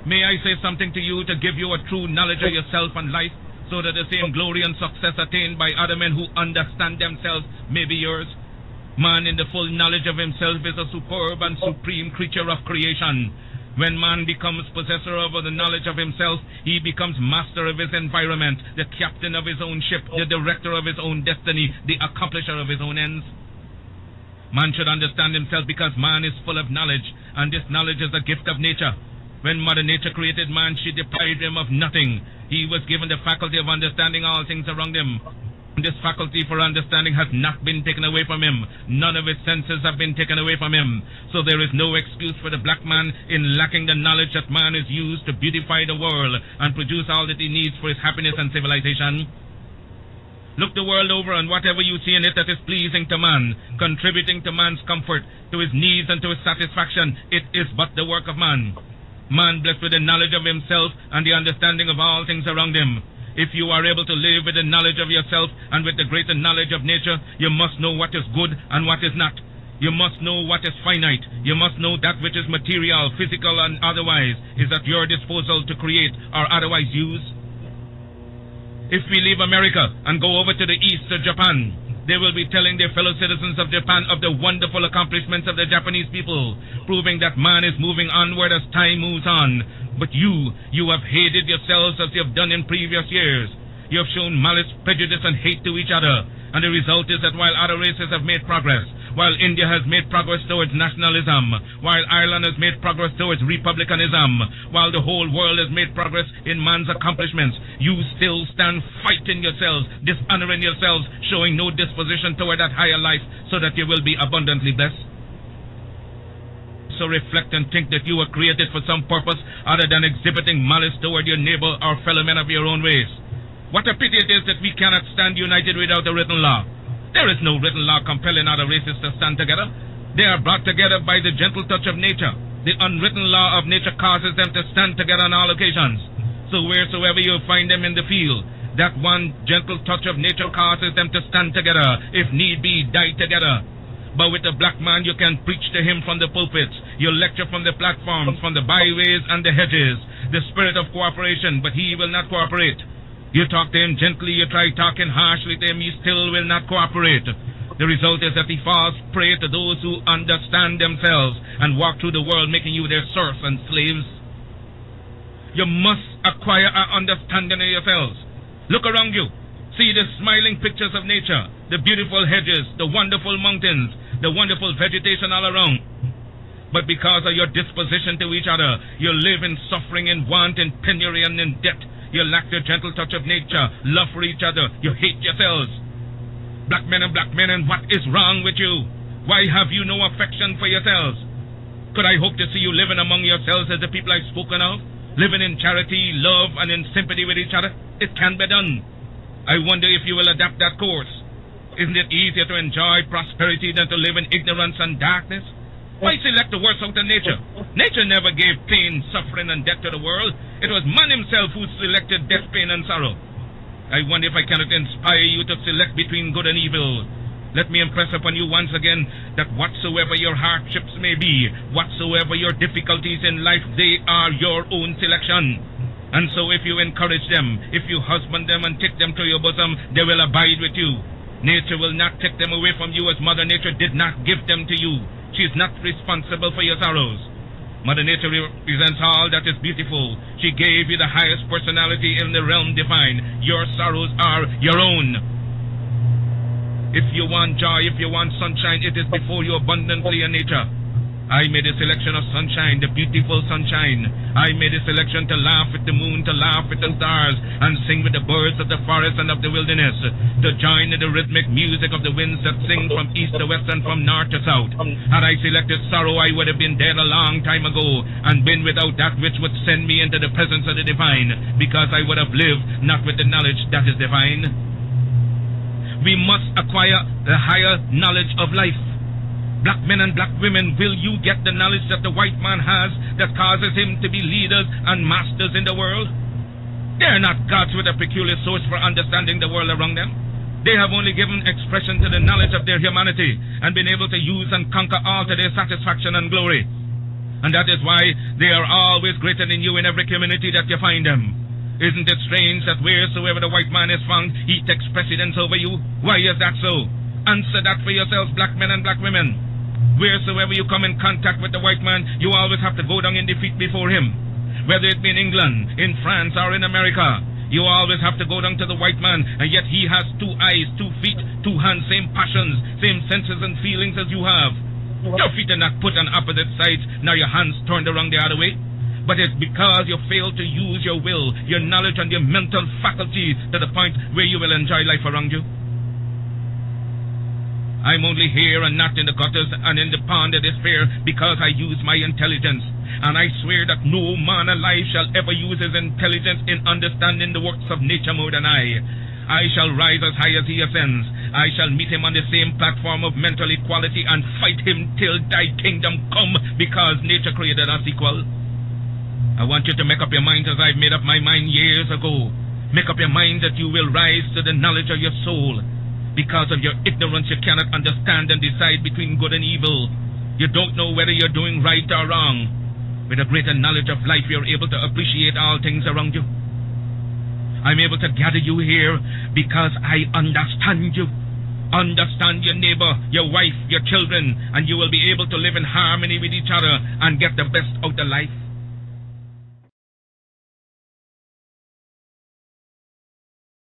May I say something to you to give you a true knowledge of yourself and life, so that the same glory and success attained by other men who understand themselves may be yours? Man in the full knowledge of himself is a superb and supreme creature of creation. When man becomes possessor of the knowledge of himself, he becomes master of his environment, the captain of his own ship, the director of his own destiny, the accomplisher of his own ends. Man should understand himself because man is full of knowledge, and this knowledge is a gift of nature. When Mother Nature created man, she deprived him of nothing. He was given the faculty of understanding all things around him. This faculty for understanding has not been taken away from him. None of his senses have been taken away from him. So there is no excuse for the black man in lacking the knowledge that man is used to beautify the world and produce all that he needs for his happiness and civilization. Look the world over, and whatever you see in it that is pleasing to man, contributing to man's comfort, to his needs and to his satisfaction, it is but the work of man. Man blessed with the knowledge of himself and the understanding of all things around him. If you are able to live with the knowledge of yourself and with the greater knowledge of nature, you must know what is good and what is not. You must know what is finite. You must know that which is material, physical, and otherwise is at your disposal to create or otherwise use. If we leave America and go over to the east to Japan, they will be telling their fellow citizens of Japan of the wonderful accomplishments of the Japanese people, proving that man is moving onward as time moves on. But you have hated yourselves as you have done in previous years. You have shown malice, prejudice, and hate to each other. And the result is that while other races have made progress, while India has made progress towards nationalism, while Ireland has made progress towards republicanism, while the whole world has made progress in man's accomplishments, you still stand fighting yourselves, dishonoring yourselves, showing no disposition toward that higher life so that you will be abundantly blessed. So reflect and think that you were created for some purpose other than exhibiting malice toward your neighbor or fellow men of your own race. What a pity it is that we cannot stand united without a written law. There is no written law compelling other races to stand together. They are brought together by the gentle touch of nature. The unwritten law of nature causes them to stand together on all occasions. So wheresoever you find them in the field, that one gentle touch of nature causes them to stand together, if need be, die together. But with the black man, you can preach to him from the pulpits. You lecture from the platforms, from the byways and the hedges. The spirit of cooperation, but he will not cooperate. You talk to him gently, you try talking harshly to him, he still will not cooperate. The result is that he falls prey to those who understand themselves and walk through the world making you their serfs and slaves. You must acquire an understanding of yourselves. Look around you. See the smiling pictures of nature, the beautiful hedges, the wonderful mountains, the wonderful vegetation all around. But because of your disposition to each other, you live in suffering, in want, in penury, and in debt. You lack the gentle touch of nature, love for each other. You hate yourselves. Black men, and what is wrong with you? Why have you no affection for yourselves? Could I hope to see you living among yourselves as the people I've spoken of? Living in charity, love, and in sympathy with each other? It can be done. I wonder if you will adapt that course. Isn't it easier to enjoy prosperity than to live in ignorance and darkness? Why select the worst out of nature? Nature never gave pain, suffering, and death to the world. It was man himself who selected death, pain, and sorrow. I wonder if I cannot inspire you to select between good and evil. Let me impress upon you once again that whatsoever your hardships may be, whatsoever your difficulties in life, they are your own selection. And so if you encourage them, if you husband them and take them to your bosom, they will abide with you. Nature will not take them away from you as Mother Nature did not give them to you. She is not responsible for your sorrows. Mother Nature represents all that is beautiful. She gave you the highest personality in the realm divine. Your sorrows are your own. If you want joy, if you want sunshine, it is before you abundantly in nature. I made a selection of sunshine, the beautiful sunshine. I made a selection to laugh with the moon, to laugh with the stars, and sing with the birds of the forest and of the wilderness, to join in the rhythmic music of the winds that sing from east to west and from north to south. Had I selected sorrow, I would have been dead a long time ago, and been without that which would send me into the presence of the divine, because I would have lived not with the knowledge that is divine. We must acquire the higher knowledge of life. Black men and black women, will you get the knowledge that the white man has that causes him to be leaders and masters in the world? They are not gods with a peculiar source for understanding the world around them. They have only given expression to the knowledge of their humanity and been able to use and conquer all to their satisfaction and glory. And that is why they are always greater than you in every community that you find them. Isn't it strange that wheresoever the white man is found, he takes precedence over you? Why is that so? Answer that for yourselves, black men and black women. Wheresoever you come in contact with the white man, you always have to go down in defeat before him. Whether it be in England, in France, or in America, you always have to go down to the white man, and yet he has 2 eyes, 2 feet, 2 hands, same passions, same senses and feelings as you have. Your feet are not put on opposite sides, nor your hands turned around the other way. But it's because you fail to use your will, your knowledge, and your mental faculties to the point where you will enjoy life around you. I'm only here and not in the gutters and in the pond of despair because I use my intelligence. And I swear that no man alive shall ever use his intelligence in understanding the works of nature more than I. I shall rise as high as he ascends. I shall meet him on the same platform of mental equality and fight him till thy kingdom come, because nature created us equal. I want you to make up your mind as I've made up my mind years ago. Make up your mind that you will rise to the knowledge of your soul. Because of your ignorance, you cannot understand and decide between good and evil. You don't know whether you're doing right or wrong. With a greater knowledge of life, you're able to appreciate all things around you. I'm able to gather you here because I understand you. Understand your neighbor, your wife, your children, and you will be able to live in harmony with each other and get the best out of life.